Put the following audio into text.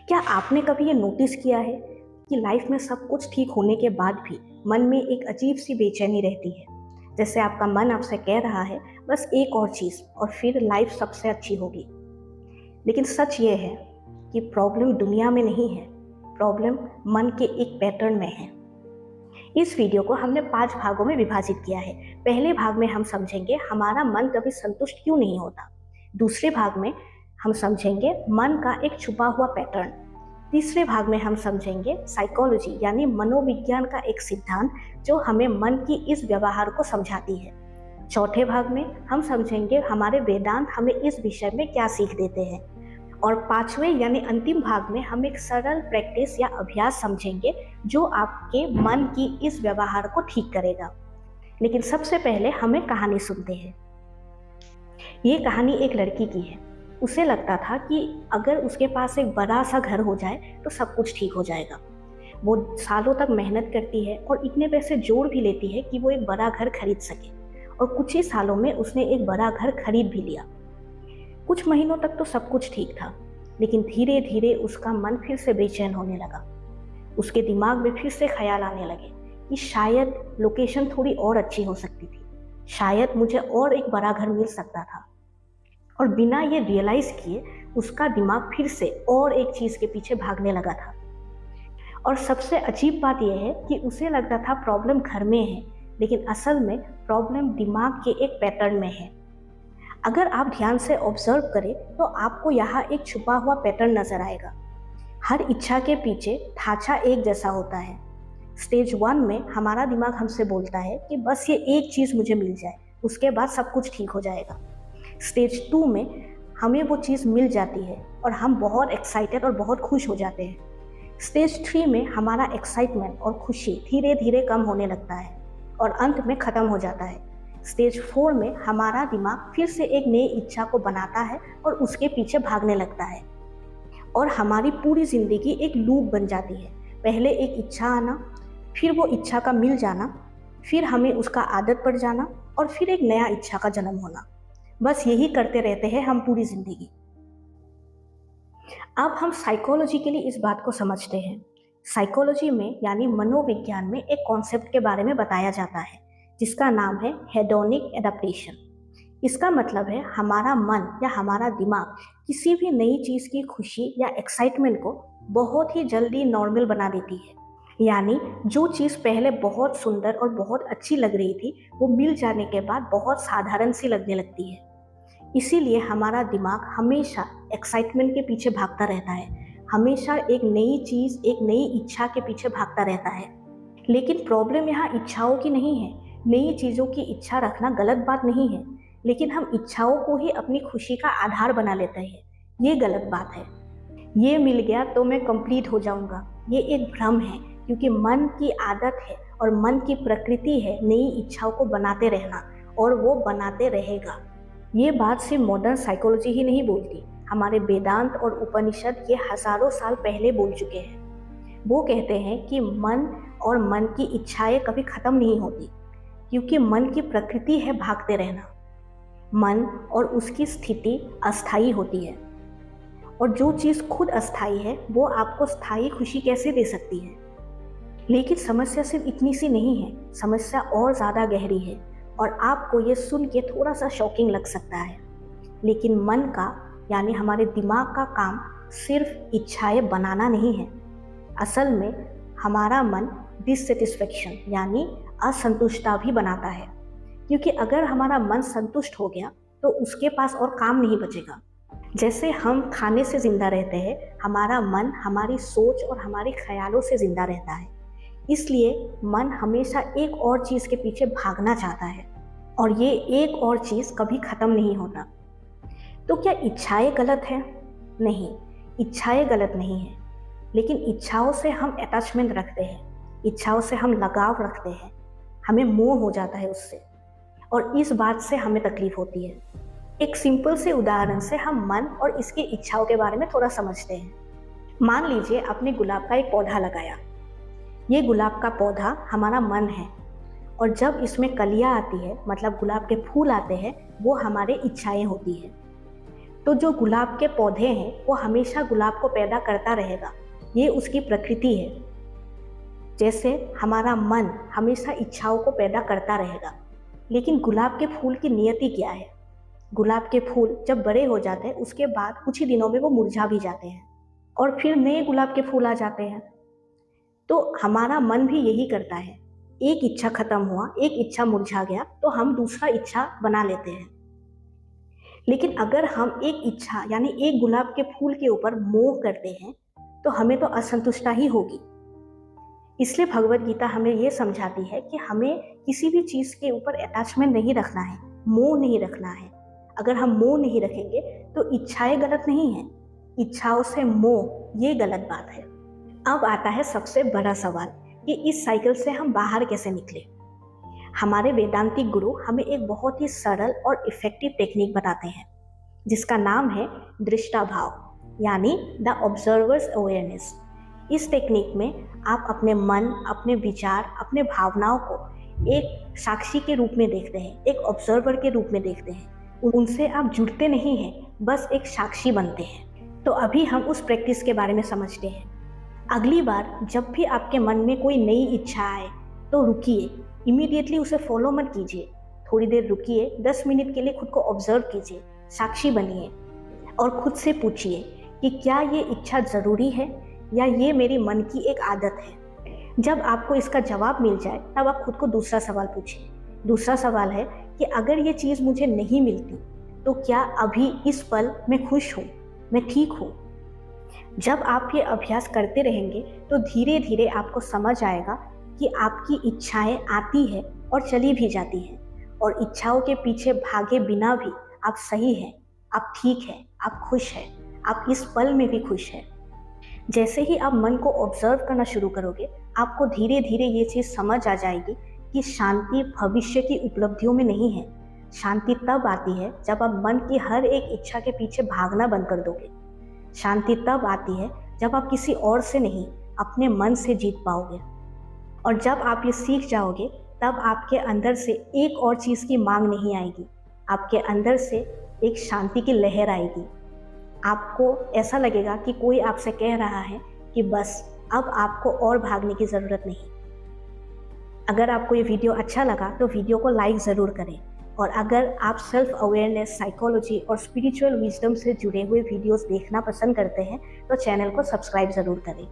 क्या आपने कभी ये नोटिस किया है कि लाइफ में सब कुछ ठीक होने के बाद भी मन में एक अजीब सी बेचैनी रहती है? जैसे आपका मन आपसे कह रहा है बस एक और चीज़ और फिर लाइफ सबसे अच्छी होगी। लेकिन सच ये है कि प्रॉब्लम दुनिया में नहीं है, प्रॉब्लम मन के एक पैटर्न में है। इस वीडियो को हमने 5 भागों में विभाजित किया है। पहले भाग में हम समझेंगे हमारा मन कभी संतुष्ट क्यों नहीं होता। दूसरे भाग में हम समझेंगे मन का एक छुपा हुआ पैटर्न। तीसरे भाग में हम समझेंगे साइकोलॉजी यानी मनोविज्ञान का एक सिद्धांत जो हमें मन की इस व्यवहार को समझाती है। चौथे भाग में हम समझेंगे हमारे वेदांत हमें इस विषय में क्या सीख देते हैं। और पांचवें यानी अंतिम भाग में हम एक सरल प्रैक्टिस या अभ्यास समझेंगे जो आपके मन की इस व्यवहार को ठीक करेगा। लेकिन सबसे पहले हमें कहानी सुनते हैं। ये कहानी एक लड़की की है। उसे लगता था कि अगर उसके पास एक बड़ा सा घर हो जाए तो सब कुछ ठीक हो जाएगा। वो सालों तक मेहनत करती है और इतने पैसे जोड़ भी लेती है कि वो एक बड़ा घर खरीद सके, और कुछ ही सालों में उसने एक बड़ा घर खरीद भी लिया। कुछ महीनों तक तो सब कुछ ठीक था, लेकिन धीरे धीरे उसका मन फिर से बेचैन होने लगा। उसके दिमाग में फिर से ख्याल आने लगे कि शायद लोकेशन थोड़ी और अच्छी हो सकती थी, शायद मुझे और एक बड़ा घर मिल सकता था। और बिना ये रियलाइज किए उसका दिमाग फिर से और एक चीज के पीछे भागने लगा था। और सबसे अजीब बात यह है कि उसे लगता था प्रॉब्लम घर में है, लेकिन असल में प्रॉब्लम दिमाग के एक पैटर्न में है। अगर आप ध्यान से ऑब्जर्व करें तो आपको यहाँ एक छुपा हुआ पैटर्न नजर आएगा। हर इच्छा के पीछे ढांचा एक जैसा होता है। स्टेज 1 में हमारा दिमाग हमसे बोलता है कि बस ये एक चीज मुझे मिल जाए, उसके बाद सब कुछ ठीक हो जाएगा। स्टेज 2 में हमें वो चीज़ मिल जाती है और हम बहुत एक्साइटेड और बहुत खुश हो जाते हैं। स्टेज 3 में हमारा एक्साइटमेंट और खुशी धीरे धीरे कम होने लगता है और अंत में ख़त्म हो जाता है। स्टेज 4 में हमारा दिमाग फिर से एक नई इच्छा को बनाता है और उसके पीछे भागने लगता है, और हमारी पूरी ज़िंदगी एक लूप बन जाती है। पहले एक इच्छा आना, फिर वो इच्छा का मिल जाना, फिर हमें उसका आदत पड़ जाना, और फिर एक नया इच्छा का जन्म होना। बस यही करते रहते हैं हम पूरी जिंदगी। अब हम साइकोलॉजी के लिए इस बात को समझते हैं। साइकोलॉजी में यानी मनोविज्ञान में एक कॉन्सेप्ट के बारे में बताया जाता है जिसका नाम है हेडोनिक एडाप्टेशन। इसका मतलब है हमारा मन या हमारा दिमाग किसी भी नई चीज़ की खुशी या एक्साइटमेंट को बहुत ही जल्दी नॉर्मल बना देती है। यानी जो चीज़ पहले बहुत सुंदर और बहुत अच्छी लग रही थी वो मिल जाने के बाद बहुत साधारण सी लगने लगती है। इसीलिए हमारा दिमाग हमेशा एक्साइटमेंट के पीछे भागता रहता है, हमेशा एक नई चीज़, एक नई इच्छा के पीछे भागता रहता है। लेकिन प्रॉब्लम यहाँ इच्छाओं की नहीं है। नई चीज़ों की इच्छा रखना गलत बात नहीं है, लेकिन हम इच्छाओं को ही अपनी खुशी का आधार बना लेते हैं। ये गलत बात है। ये मिल गया तो मैं कंप्लीट हो जाऊंगा, ये एक भ्रम है, क्योंकि मन की आदत है और मन की प्रकृति है नई इच्छाओं को बनाते रहना, और वो बनाते रहेगा। ये बात सिर्फ मॉडर्न साइकोलॉजी ही नहीं बोलती, हमारे वेदांत और उपनिषद ये हजारों साल पहले बोल चुके हैं। वो कहते हैं कि मन और मन की इच्छाएं कभी खत्म नहीं होती, क्योंकि मन की प्रकृति है भागते रहना। मन और उसकी स्थिति अस्थायी होती है, और जो चीज़ खुद अस्थायी है वो आपको स्थायी खुशी कैसे दे सकती है। लेकिन समस्या सिर्फ इतनी सी नहीं है, समस्या और ज़्यादा गहरी है, और आपको ये सुन के थोड़ा सा शॉकिंग लग सकता है। लेकिन मन का यानी हमारे दिमाग का काम सिर्फ इच्छाएं बनाना नहीं है। असल में हमारा मन डिससेटिस्फेक्शन यानी असंतुष्टता भी बनाता है, क्योंकि अगर हमारा मन संतुष्ट हो गया तो उसके पास और काम नहीं बचेगा। जैसे हम खाने से ज़िंदा रहते हैं, हमारा मन हमारी सोच और हमारे ख्यालों से ज़िंदा रहता है। इसलिए मन हमेशा एक और चीज़ के पीछे भागना चाहता है, और ये एक और चीज़ कभी ख़त्म नहीं होता। तो क्या इच्छाएं गलत हैं? नहीं, इच्छाएं गलत नहीं हैं, लेकिन इच्छाओं से हम अटैचमेंट रखते हैं, इच्छाओं से हम लगाव रखते हैं, हमें मोह हो जाता है उससे, और इस बात से हमें तकलीफ होती है। एक सिंपल से उदाहरण से हम मन और इसकी इच्छाओं के बारे में थोड़ा समझते हैं। मान लीजिए आपने गुलाब का एक पौधा लगाया। ये गुलाब का पौधा हमारा मन है, और जब इसमें कलियां आती है मतलब गुलाब के फूल आते हैं, वो हमारे इच्छाएं होती है। तो जो गुलाब के पौधे हैं वो हमेशा गुलाब को पैदा करता रहेगा, ये उसकी प्रकृति है। जैसे हमारा मन हमेशा इच्छाओं को पैदा करता रहेगा, लेकिन गुलाब के फूल की नियति क्या है? गुलाब के फूल जब बड़े हो जाते हैं उसके बाद कुछ ही दिनों में वो मुरझा भी जाते हैं और फिर नए गुलाब के फूल आ जाते हैं। तो हमारा मन भी यही करता है, एक इच्छा खत्म हुआ, एक इच्छा मुरझा गया तो हम दूसरा इच्छा बना लेते हैं। लेकिन अगर हम एक इच्छा यानी एक गुलाब के फूल के ऊपर मोह करते हैं तो हमें तो असंतुष्टता ही होगी। इसलिए भगवत गीता हमें ये समझाती है कि हमें किसी भी चीज़ के ऊपर अटैचमेंट नहीं रखना है, मोह नहीं रखना है। अगर हम मोह नहीं रखेंगे तो इच्छाएं गलत नहीं हैं, इच्छाओं से मोह ये गलत बात है। अब आता है सबसे बड़ा सवाल कि इस साइकिल से हम बाहर कैसे निकले। हमारे वेदांतिक गुरु हमें एक बहुत ही सरल और इफेक्टिव टेक्निक बताते हैं जिसका नाम है दृष्टाभाव यानी द ऑब्जर्वर्स अवेयरनेस। इस टेक्निक में आप अपने मन, अपने विचार, अपने भावनाओं को एक साक्षी के रूप में देखते हैं, एक ऑब्जर्वर के रूप में देखते हैं। उनसे आप जुड़ते नहीं हैं, बस एक साक्षी बनते हैं। तो अभी हम उस प्रैक्टिस के बारे में समझते हैं। अगली बार जब भी आपके मन में कोई नई इच्छा आए तो रुकिए, इमीडिएटली उसे फॉलो मत कीजिए। थोड़ी देर रुकिए, 10 मिनट के लिए खुद को ऑब्जर्व कीजिए, साक्षी बनिए और खुद से पूछिए कि क्या ये इच्छा ज़रूरी है या ये मेरी मन की एक आदत है। जब आपको इसका जवाब मिल जाए तब आप खुद को दूसरा सवाल पूछिए। दूसरा सवाल है कि अगर ये चीज़ मुझे नहीं मिलती तो क्या अभी इस पल मैं खुश हूँ, मैं ठीक हूँ। जब आप ये अभ्यास करते रहेंगे तो धीरे धीरे आपको समझ आएगा कि आपकी इच्छाएं आती है और चली भी जाती हैं और इच्छाओं के पीछे भागे बिना भी आप सही हैं, आप ठीक हैं, आप खुश हैं, आप इस पल में भी खुश हैं। जैसे ही आप मन को ऑब्जर्व करना शुरू करोगे आपको धीरे धीरे ये चीज़ समझ आ जाएगी कि शांति भविष्य की उपलब्धियों में नहीं है। शांति तब आती है जब आप मन की हर एक इच्छा के पीछे भागना बंद कर दोगे। शांति तब आती है जब आप किसी और से नहीं, अपने मन से जीत पाओगे। और जब आप ये सीख जाओगे तब आपके अंदर से एक और चीज़ की मांग नहीं आएगी, आपके अंदर से एक शांति की लहर आएगी। आपको ऐसा लगेगा कि कोई आपसे कह रहा है कि बस अब आपको और भागने की ज़रूरत नहीं। अगर आपको ये वीडियो अच्छा लगा तो वीडियो को लाइक ज़रूर करें और अगर आप सेल्फ अवेयरनेस, साइकोलॉजी और स्पिरिचुअल विजडम से जुड़े हुए वीडियोस देखना पसंद करते हैं तो चैनल को सब्सक्राइब ज़रूर करें।